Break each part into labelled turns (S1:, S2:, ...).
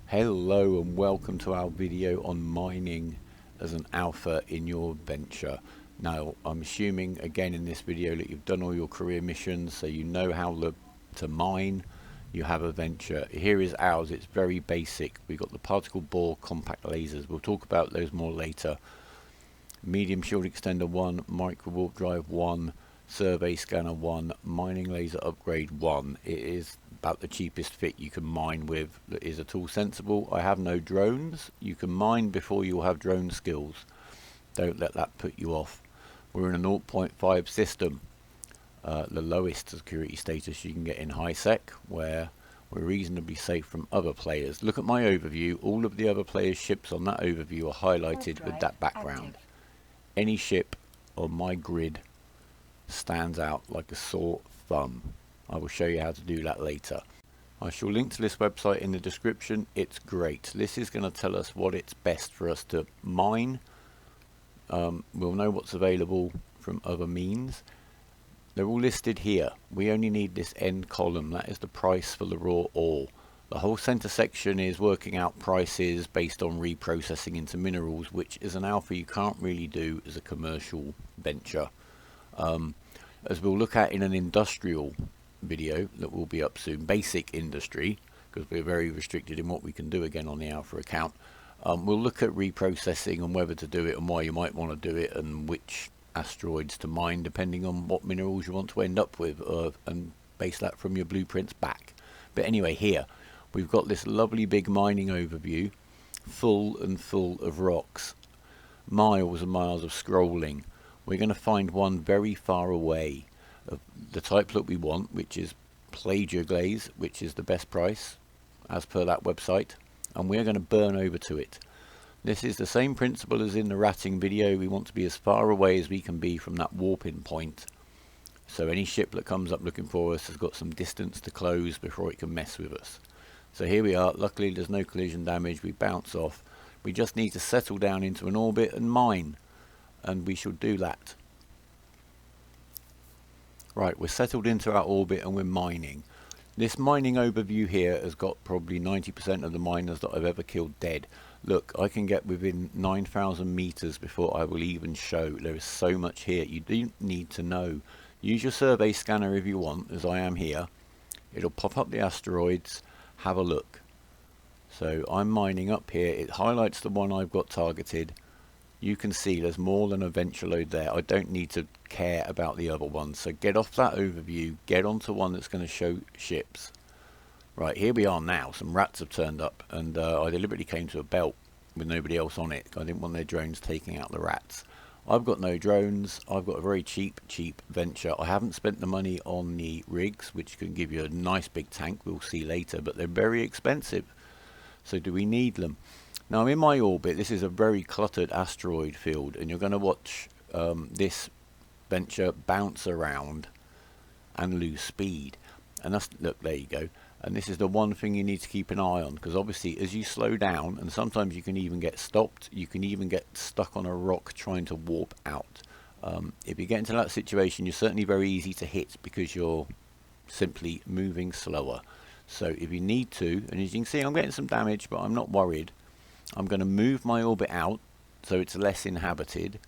S1: Hello and welcome to our video on mining as an alpha in your venture. Now I'm assuming again in this video that you've done all your career missions, so you know how to mine. You have a venture. Here is ours. It's very basic. We've got the particle bore compact lasers. We'll talk about those more later. Medium shield extender 1, Microwarpdrive 1, survey scanner 1, mining laser upgrade 1. It is about the cheapest fit you can mine with. That is at all sensible. I have no drones. You can mine before you'll have drone skills. Don't let that put you off. We're in a 0.5 system. The lowest security status you can get in highsec, where we're reasonably safe from other players. Look at my overview. All of the other players' ships on that overview are highlighted with that background. Any ship on my grid stands out like a sore thumb. I will show you how to do that later. I shall link to this website in the description. It's great. This is going to tell us what it's best for us to mine. We'll know what's available from other means. They're all listed here. We only need this end column. That is the price for the raw ore. The whole center section is working out prices based on reprocessing into minerals, which is an alpha you can't really do as a commercial venture. As we'll look at in an industrial video that will be up soon, basic industry, because we're very restricted in what we can do again on the alpha account. We'll look at reprocessing and whether to do it and why you might want to do it and which asteroids to mine depending on what minerals you want to end up with, and base that from your blueprints back. But anyway, here we've got this lovely big mining overview, full of rocks, miles and miles of scrolling. We're going to find one very far away of the type that we want, which is plagiar glaze, which is the best price as per that website, and we're going to burn over to it. This is the same principle as in the ratting video. We want to be as far away as we can be from that warping point, so any ship that comes up looking for us has got some distance to close before it can mess with us. So here we are. Luckily there's no collision damage. We bounce off. We just need to settle down into an orbit and mine, and we shall do that. Right, we're settled into our orbit and we're mining. This mining overview here has got probably 90% of the miners that I've ever killed dead. Look, I can get within 9,000 meters before I will even show. There is so much here. You do need to know. Use your survey scanner if you want, as I am here. It'll pop up the asteroids. Have a look. So I'm mining up here. It highlights the one I've got targeted. You can see there's more than a venture load there. I don't need to care about the other ones. So get off that overview. Get onto one that's going to show ships. Right, here we are now. Some rats have turned up, and I deliberately came to a belt with nobody else on it. I didn't want their drones taking out the rats. I've got no drones. I've got a very cheap venture. I haven't spent the money on the rigs, which can give you a nice big tank. We'll see later, but they're very expensive. So do we need them? Now I'm in my orbit. This is a very cluttered asteroid field, and you're going to watch this venture bounce around and lose speed. And that's, look, there you go. And this is the one thing you need to keep an eye on, because obviously as you slow down, and sometimes you can even get stopped, you can even get stuck on a rock trying to warp out. If you get into that situation, you're certainly very easy to hit because you're simply moving slower. So if you need to, and as you can see I'm getting some damage, but I'm not worried. I'm going to move my orbit out so it's less inhabited,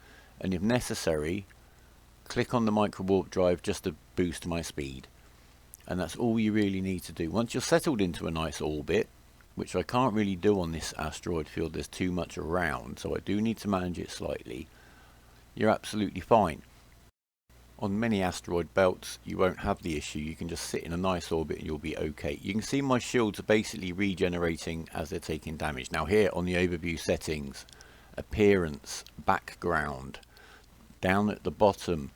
S1: and if necessary click on the Microwarpdrive just to boost my speed. And that's all you really need to do. Once you're settled into a nice orbit, which I can't really do on this asteroid field, there's too much around, so I do need to manage it slightly, you're absolutely fine. On many asteroid belts you won't have the issue. You can just sit in a nice orbit and you'll be okay. You can see my shields are basically regenerating as they're taking damage. Now here on the overview settings, appearance, background, down at the bottom,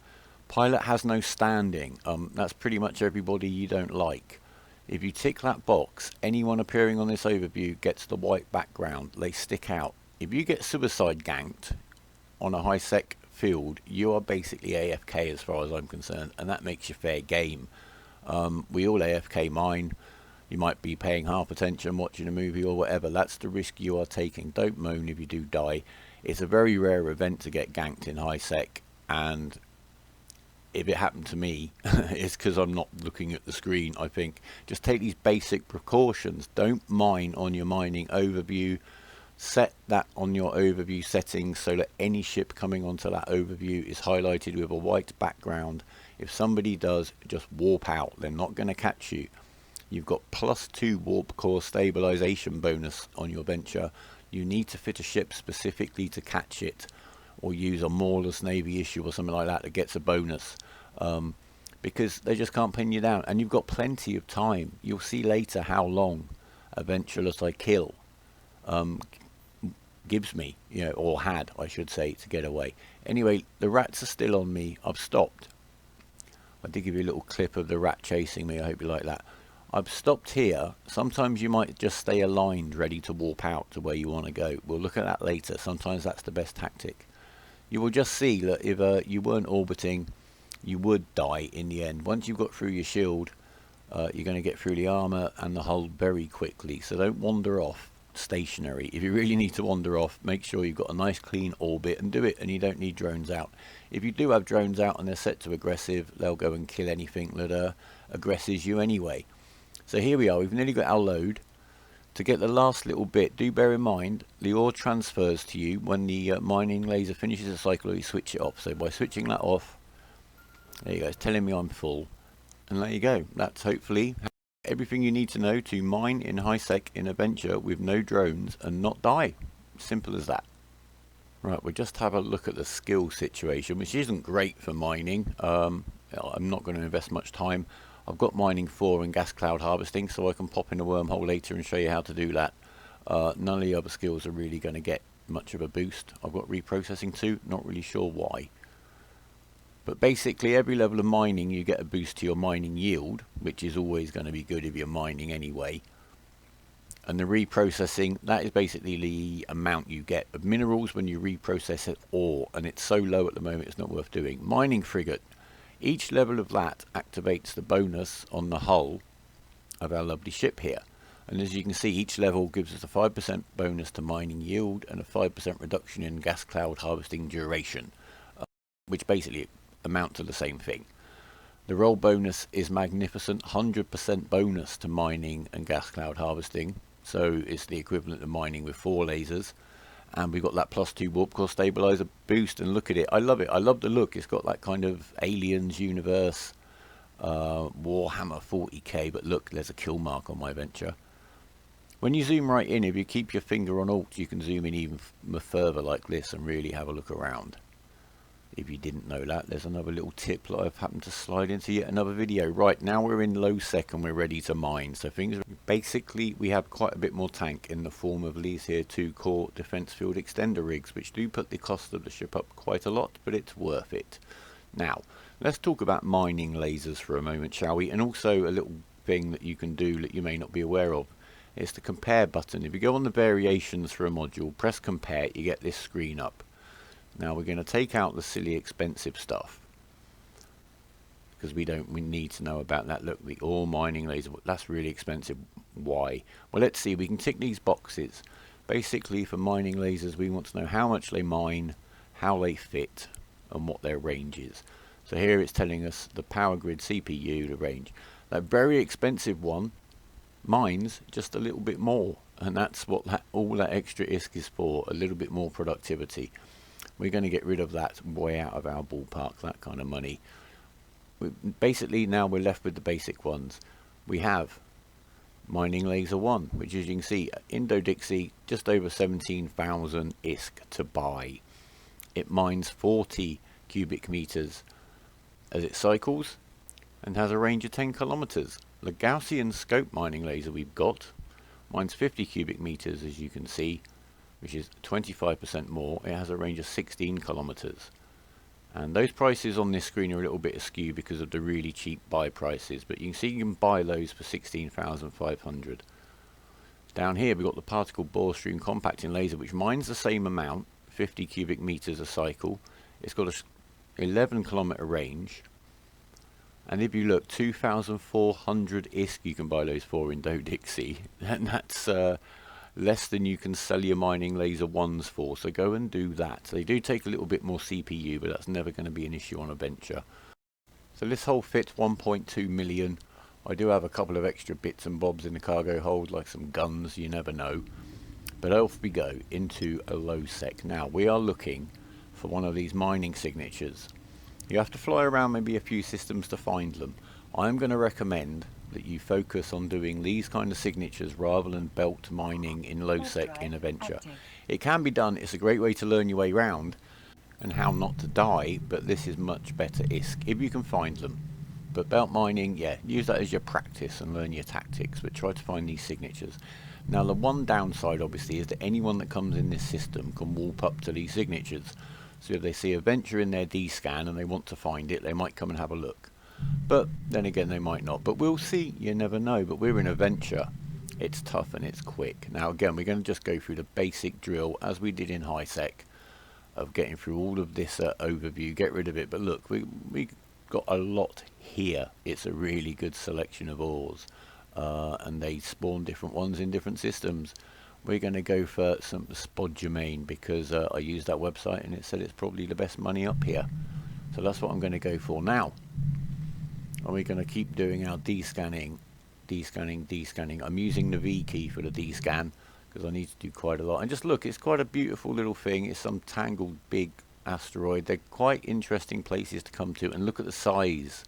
S1: pilot has no standing. That's pretty much everybody you don't like. If you tick that box, anyone appearing on this overview gets the white background. They stick out. If you get suicide ganked on a high-sec field, you are basically AFK as far as I'm concerned, and that makes you fair game. We all AFK mine. You might be paying half attention, watching a movie or whatever. That's the risk you are taking. Don't moan if you do die. It's a very rare event to get ganked in high-sec, and if it happened to me, it's because I'm not looking at the screen. I think just take these basic precautions. Don't mine on your mining overview. Set that on your overview settings so that any ship coming onto that overview is highlighted with a white background. If somebody does, just warp out. They're not going to catch you. You've got +2 warp core stabilization bonus on your venture. You need to fit a ship specifically to catch it, or use a Maulers Navy issue or something like that that gets a bonus, because they just can't pin you down. And you've got plenty of time. You'll see later how long adventurous I kill gives me, or had, I should say, to get away. Anyway, the rats are still on me. I've stopped. I did give you a little clip of the rat chasing me. I hope you like that. I've stopped here. Sometimes you might just stay aligned, ready to warp out to where you want to go. We'll look at that later. Sometimes that's the best tactic. You will just see that if you weren't orbiting, you would die in the end. Once you've got through your shield, you're going to get through the armor and the hull very quickly. So don't wander off stationary. If you really need to wander off, make sure you've got a nice clean orbit and do it, and you don't need drones out. If you do have drones out and they're set to aggressive, they'll go and kill anything that aggresses you anyway. So here we are, we've nearly got our load. To get the last little bit, do bear in mind the ore transfers to you when the mining laser finishes the cycle, or you switch it off. So by switching that off, there you go, it's telling me I'm full, and there you go. That's hopefully everything you need to know to mine in highsec in Adventure with no drones and not die. Simple as that. Right, we'll just have a look at the skill situation, which isn't great for mining. I'm not going to invest much time. I've got mining 4 and gas cloud harvesting, so I can pop in a wormhole later and show you how to do that. None of the other skills are really going to get much of a boost. I've got reprocessing 2, not really sure why. But basically every level of mining you get a boost to your mining yield, which is always going to be good if you're mining anyway. And the reprocessing, that is basically the amount you get of minerals when you reprocess it ore, and it's so low at the moment it's not worth doing. Mining frigate. Each level of that activates the bonus on the hull of our lovely ship here. And as you can see, each level gives us a 5% bonus to mining yield and a 5% reduction in gas cloud harvesting duration, which basically amount to the same thing. The roll bonus is magnificent, 100% bonus to mining and gas cloud harvesting. So it's the equivalent of mining with 4 lasers. And we've got that +2 warp core stabilizer boost, and look at it. I love it. I love the look. It's got that kind of Aliens universe, Warhammer 40k, but look, there's a kill mark on my venture. When you zoom right in, if you keep your finger on Alt, you can zoom in even further like this and really have a look around. If you didn't know that, there's another little tip that I've happened to slide into yet another video. Right, now we're in low sec and we're ready to mine. So things basically, we have quite a bit more tank in the form of these here 2 core defense field extender rigs, which do put the cost of the ship up quite a lot, but it's worth it. Now, let's talk about mining lasers for a moment, shall we? And also a little thing that you can do that you may not be aware of. It's the compare button. If you go on the variations for a module, press compare, you get this screen up. Now we're going to take out the silly expensive stuff, because we need to know about that. Look, the ore mining laser, that's really expensive. Why? Well, let's see. We can tick these boxes. Basically, for mining lasers, we want to know how much they mine, how they fit, and what their range is. So here it's telling us the power grid CPU, the range. That very expensive one mines just a little bit more, and that's what all that extra ISK is for, a little bit more productivity. We're going to get rid of that way out of our ballpark, that kind of money. Basically, now we're left with the basic ones. We have mining laser 1, which, as you can see, Indo-Dixie, just over 17,000 ISK to buy. It mines 40 cubic meters as it cycles and has a range of 10 kilometers. The Gaussian scope mining laser we've got mines 50 cubic meters, as you can see, which is 25% more. It has a range of 16 kilometers. And those prices on this screen are a little bit askew because of the really cheap buy prices, but you can see you can buy those for 16,500. Down here we've got the particle bore stream compacting laser, which mines the same amount, 50 cubic meters a cycle. It's got a 11 kilometer range, and if you look, 2,400 ISK you can buy those for in Indo-Dixie, and that's less than you can sell your mining laser 1s for, so go and do that. They do take a little bit more CPU, but that's never going to be an issue on a venture. So this hole fits 1.2 million. I do have a couple of extra bits and bobs in the cargo hold, like some guns, you never know. But off we go into a low sec. Now we are looking for one of these mining signatures. You have to fly around maybe a few systems to find them. I'm going to recommend that you focus on doing these kind of signatures rather than belt mining in low sec in Adventure. It can be done, it's a great way to learn your way around and how not to die, but this is much better ISK if you can find them. But belt mining, yeah, use that as your practice and learn your tactics, but try to find these signatures. Now the one downside obviously is that anyone that comes in this system can warp up to these signatures. So if they see Adventure in their D-scan and they want to find it, they might come and have a look. But then again they might not. But we'll see, you never know. But we're in Adventure. It's tough and it's quick. Now again, we're going to just go through the basic drill as we did in highsec of getting through all of this overview, get rid of it. But look, we got a lot here. It's a really good selection of ores, and they spawn different ones in different systems. We're going to go for some spodumene because I used that website and it said it's probably the best money up here. So that's what I'm going to go for now. And we're going to keep doing our descanning, descanning. I'm using the V key for the descan because I need to do quite a lot. And just look, it's quite a beautiful little thing. It's some tangled big asteroid. They're quite interesting places to come to, and look at the size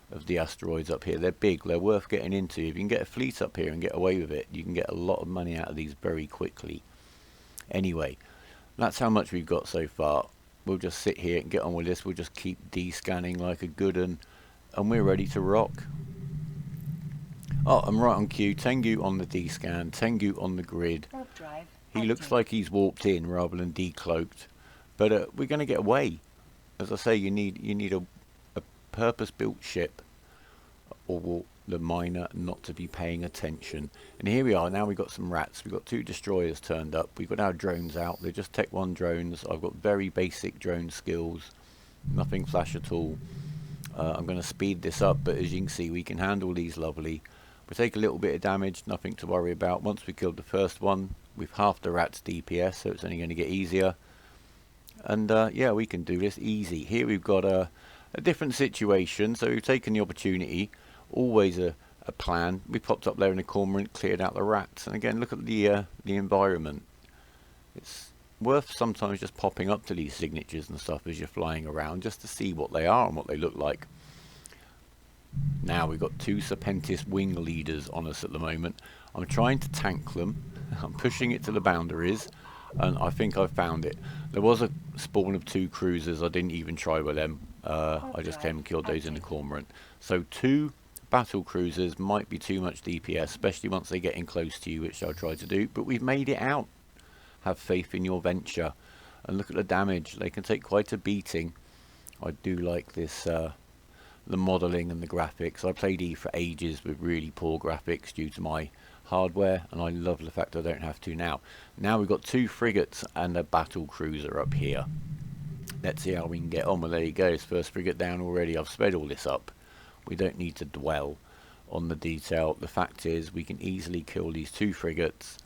S1: of the asteroids up here. They're big, they're worth getting into. If you can get a fleet up here and get away with it, you can get a lot of money out of these very quickly. Anyway, that's how much we've got so far. We'll just sit here and get on with this. We'll just keep descanning like a good one, and we're ready to rock. Oh, I'm right on cue. Tengu on the descan, Tengu on the grid. He looks like he's warped in rather than decloaked, but we're going to get away. As I say, you need a purpose-built ship, or the miner not to be paying attention. And here we are. Now we've got some rats. We've got 2 destroyers turned up. We've got our drones out. They're just Tech 1 drones. I've got very basic drone skills, nothing flash at all. I'm going to speed this up, but as you can see, we can handle these lovely. We take a little bit of damage, nothing to worry about. Once we killed the first one, we've halved the rat's DPS, so it's only going to get easier. And yeah, we can do this easy. Here we've got a different situation, so we've taken the opportunity. Always a plan. We popped up there in the corner and cleared out the rats. And again, look at the environment. It's worth sometimes just popping up to these signatures and stuff as you're flying around, just to see what they are and what they look like. Now we've got 2 Serpentis wing leaders on us at the moment. I'm trying to tank them. I'm pushing it to the boundaries, and I think I've found it. There was a spawn of 2 cruisers. I didn't even try with them. I just came and killed those in the cormorant. So 2 battle cruisers might be too much DPS, especially once they get in close to you, which I'll try to do. But we've made it out. Have faith in your venture. And look at the damage. They can take quite a beating. I do like this, the modelling and the graphics. I played E for ages with really poor graphics due to my hardware, and I love the fact I don't have to now. Now we've got 2 frigates and a battle cruiser up here. Let's see how we can get on. Well, there you go. It's first frigate down already. I've sped all this up. We don't need to dwell on the detail. The fact is we can easily kill these 2 frigates,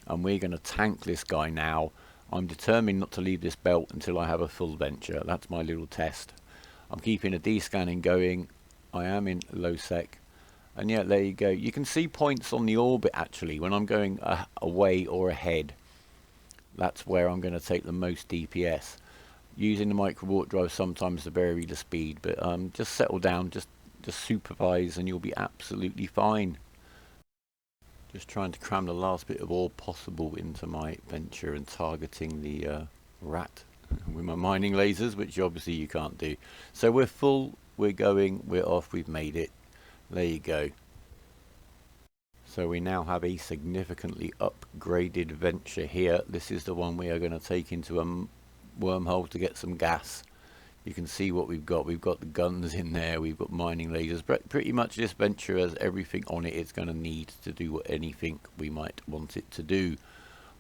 S1: and we're going to tank this guy now. I'm determined not to leave this belt until I have a full venture. That's my little test. I'm keeping a D-scanning going. I am in low sec. And yeah, there you go. You can see points on the orbit actually when I'm going away or ahead. That's where I'm going to take the most DPS. Using the Microwarpdrive sometimes to vary the speed, but just settle down, just supervise, and you'll be absolutely fine. Just trying to cram the last bit of ore possible into my venture and targeting the rat with my mining lasers, which obviously you can't do. So we're full, we're going, we're off, we've made it. There you go. So we now have a significantly upgraded venture here. This is the one we are going to take into a wormhole to get some gas. You can see what we've got. We've got the guns in there, we've got mining lasers. Pretty much this venture has everything on it it's going to need to do anything we might want it to do.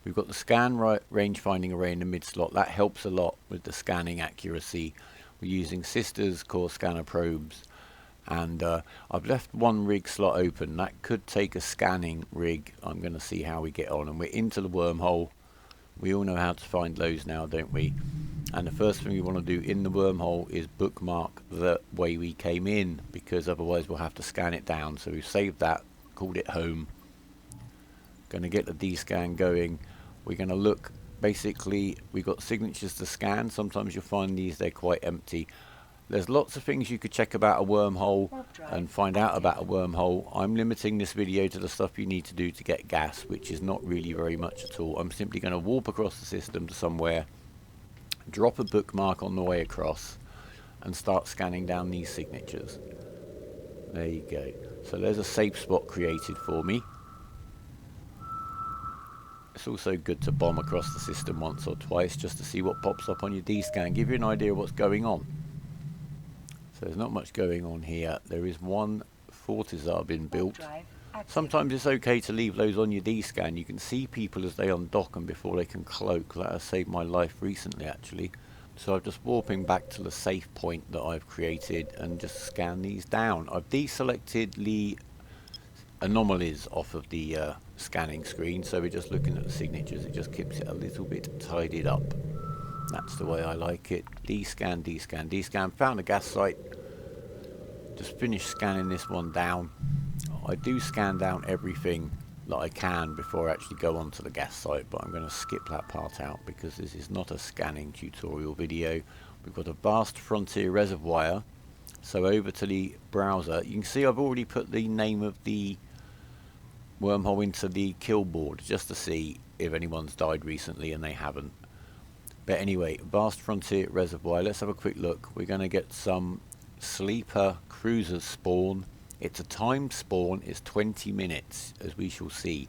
S1: We've got the scan range finding array in the mid slot. That helps a lot with the scanning accuracy. We're using Sisters core scanner probes, and I've left 1 rig slot open. That could take a scanning rig. I'm going to see how we get on. And we're into the wormhole. We all know how to find those now, don't we? And the first thing we want to do in the wormhole is bookmark the way we came in, because otherwise we'll have to scan it down. So we've saved that, called it home. Going to get the D-scan going. We're going to look, basically we've got signatures to scan. Sometimes you'll find these, they're quite empty. There's lots of things you could check about a wormhole and find out about a wormhole. I'm limiting this video to the stuff you need to do to get gas, which is not really very much at all. I'm simply going to warp across the system to somewhere, drop a bookmark on the way across, and start scanning down these signatures. There you go. So there's a safe spot created for me. It's also good to bomb across the system once or twice just to see what pops up on your D-scan, give you an idea of what's going on. So there's not much going on here. There is one fortizar being built. Sometimes it's okay to leave those on your D-scan. You can see people as they undock and before they can cloak. That has saved my life recently, actually. So I'm just warping back to the safe point that I've created and just scan these down. I've deselected the anomalies off of the scanning screen, so we're just looking at the signatures. It just keeps it a little bit tidied up. That's the way I like it. D-scan, D-scan, D-scan. Found a gas site. Just finished scanning this one down. I do scan down everything that I can before I actually go onto the gas site, but I'm going to skip that part out because this is not a scanning tutorial video. We've got a vast frontier reservoir. So over to the browser. You can see I've already put the name of the wormhole into the kill board just to see if anyone's died recently, and they haven't. But anyway, vast frontier reservoir. Let's have a quick look. We're going to get some sleeper cruisers spawn. It's a timed spawn. It's 20 minutes, as we shall see.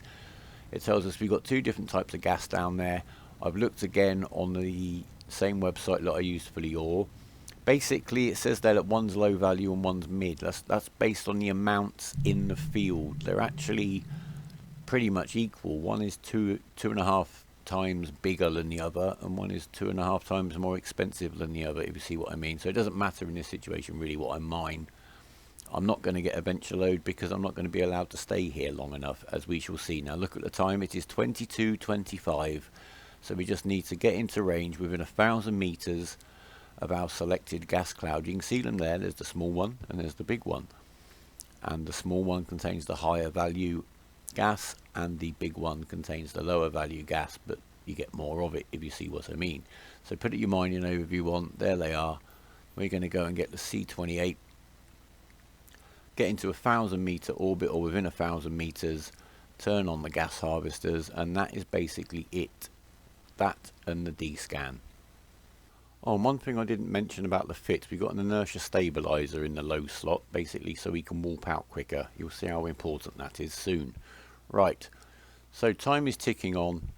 S1: It tells us we've got two different types of gas down there. I've looked again on the same website that I used for the ore. Basically, it says there that one's low value and one's mid. That's based on the amounts in the field. They're actually pretty much equal. One is two and a half times bigger than the other, and one is 2.5 times more expensive than the other, if you see what I mean. So it doesn't matter in this situation really what I mine. I'm not going to get a venture load because I'm not going to be allowed to stay here long enough, as we shall see. Now look at the time, it is 22:25, so we just need to get into range within 1,000 meters of our selected gas cloud. You can see them there. There's the small one and there's the big one, and the small one contains the higher value gas and the big one contains the lower value gas, but you get more of it, if you see what I mean. So put your mining overview on. There they are. We're going to go and get the C28, get into 1,000 meter orbit or within 1,000 meters, turn on the gas harvesters, and that is basically it. That and the D-scan. Oh, and one thing I didn't mention about the fit, we've got an inertia stabilizer in the low slot, basically so we can warp out quicker. You'll see how important that is soon. Right, so time is ticking on,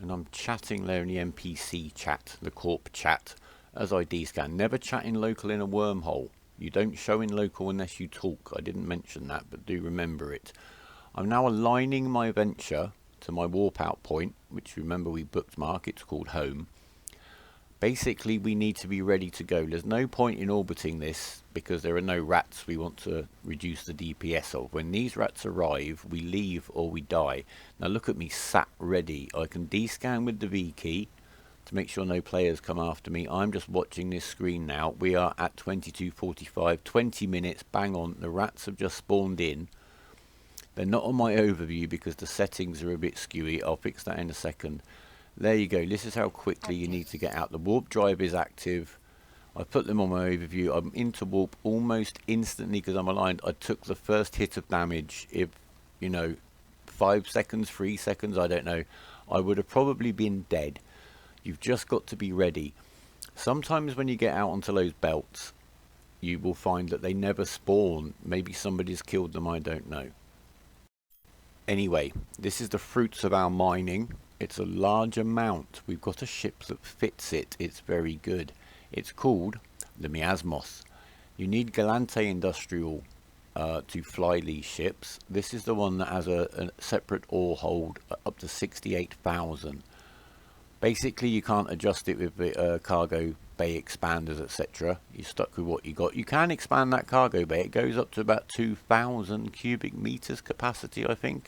S1: and I'm chatting there in the NPC chat, the corp chat, as I D-scan. Never chat in local in a wormhole. You don't show in local unless you talk. I didn't mention that, but do remember it. I'm now aligning my venture to my warp out point, which remember we bookmark, it's called home. Basically, we need to be ready to go. There's no point in orbiting this because there are no rats we want to reduce the DPS of. When these rats arrive, we leave or we die. Now look at me, sat ready. I can D-scan with the V key to make sure no players come after me. I'm just watching this screen now. We are at 22:45, 20 minutes, bang on. The rats have just spawned in. They're not on my overview because the settings are a bit skewy. I'll fix that in a second. There you go. This is how quickly you need to get out. The warp drive is active. I put them on my overview. I'm into warp almost instantly because I'm aligned. I took the first hit of damage. If, you know, 5 seconds, 3 seconds, I don't know, I would have probably been dead. You've just got to be ready. Sometimes when you get out onto those belts, you will find that they never spawn. Maybe somebody's killed them, I don't know. Anyway, this is the fruits of our mining. It's a large amount. We've got a ship that fits it. It's very good. It's called the Miasmos. You need Galante Industrial to fly these ships. This is the one that has a separate ore hold up to 68,000. Basically, you can't adjust it with the cargo bay expanders, etc. You're stuck with what you got. You can expand that cargo bay. It goes up to about 2,000 cubic meters capacity, I think,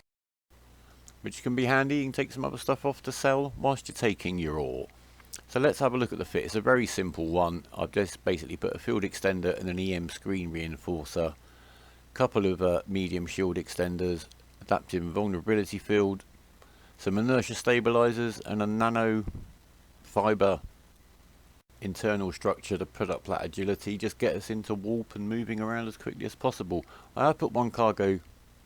S1: which can be handy. You can take some other stuff off to sell whilst you're taking your ore. So let's have a look at the fit. It's a very simple one. I've just basically put a field extender and an EM screen reinforcer, couple of medium shield extenders, adaptive vulnerability field, some inertia stabilizers, and a nano fiber internal structure to put up that agility, just get us into warp and moving around as quickly as possible. I have put one cargo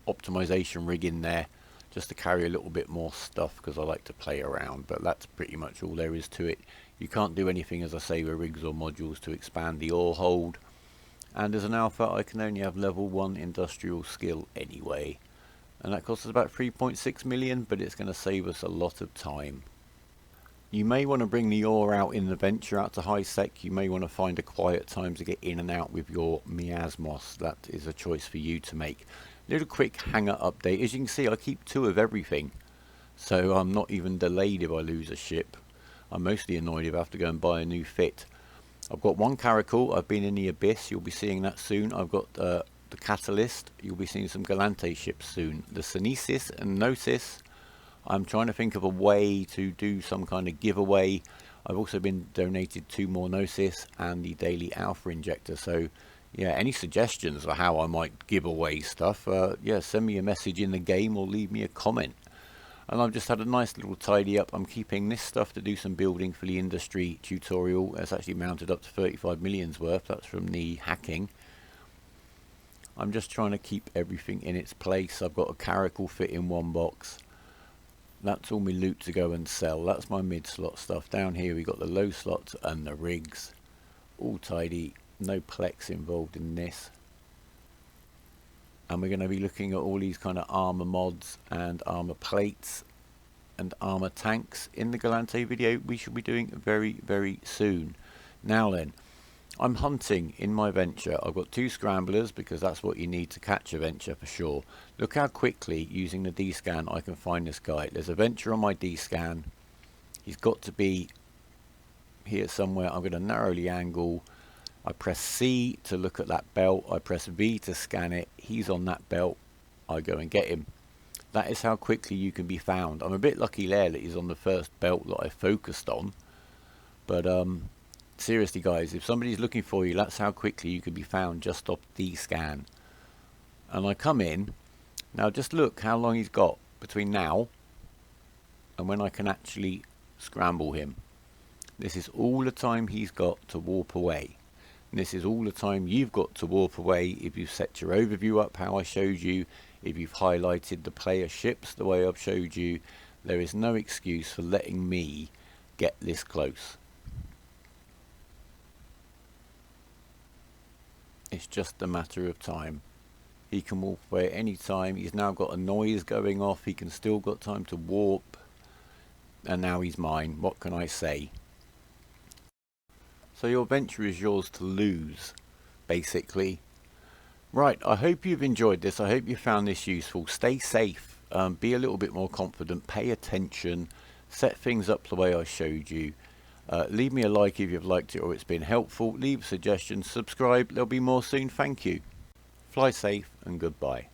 S1: optimization rig in there just to carry a little bit more stuff because I like to play around, but that's pretty much all there is to it. You can't do anything, as I say, with rigs or modules to expand the ore hold, and as an alpha I can only have level 1 industrial skill anyway, and that costs us about 3.6 million, but it's going to save us a lot of time. You may want to bring the ore out in the venture out to highsec. You may want to find a quiet time to get in and out with your miasmos. That is a choice for you to make. Little quick hangar update. As you can see, I keep 2 of everything, so I'm not even delayed if I lose a ship. I'm mostly annoyed if I have to go and buy a new fit. I've got 1 caracal. I've been in the abyss. You'll be seeing that soon. I've got the catalyst. You'll be seeing some Galante ships soon. The Synesis and Gnosis. I'm trying to think of a way to do some kind of giveaway. I've also been donated 2 more Gnosis and the daily alpha injector. So yeah, any suggestions for how I might give away stuff, yeah, send me a message in the game or leave me a comment. And I've just had a nice little tidy up. I'm keeping this stuff to do some building for the industry tutorial. It's actually mounted up to 35 million's worth. That's from the hacking. I'm just trying to keep everything in its place. I've got a caracal fit in 1 box. That's all my loot to go and sell. That's my mid slot stuff. Down here we got the low slots and the rigs. All tidy. No plex involved in this. And we're going to be looking at all these kind of armor mods and armor plates and armor tanks in the Galante video we should be doing very, very soon. Now then, I'm hunting in my venture. I've got 2 scramblers because that's what you need to catch a venture for sure. Look how quickly using the D-scan I can find this guy. There's a venture on my D-scan. He's got to be here somewhere. I'm going to narrowly angle. I press C to look at that belt. I press V to scan it. He's on that belt. I go and get him. That is how quickly you can be found. I'm a bit lucky there that he's on the first belt that I focused on. But seriously guys, if somebody's looking for you, that's how quickly you can be found just off the scan. And I come in. Now just look how long he's got between now and when I can actually scramble him. This is all the time he's got to warp away. And this is all the time you've got to warp away if you've set your overview up how I showed you, if you've highlighted the player ships the way I've showed you. There is no excuse for letting me get this close. It's just a matter of time. He can warp away at any time. He's now got a noise going off. He can still got time to warp. And now he's mine. What can I say? So your venture is yours to lose, basically. Right, I hope you've enjoyed this. I hope you found this useful. Stay safe. Be a little bit more confident. Pay attention. Set things up the way I showed you. Leave me a like if you've liked it or it's been helpful. Leave a suggestion. Subscribe. There'll be more soon. Thank you. Fly safe and goodbye.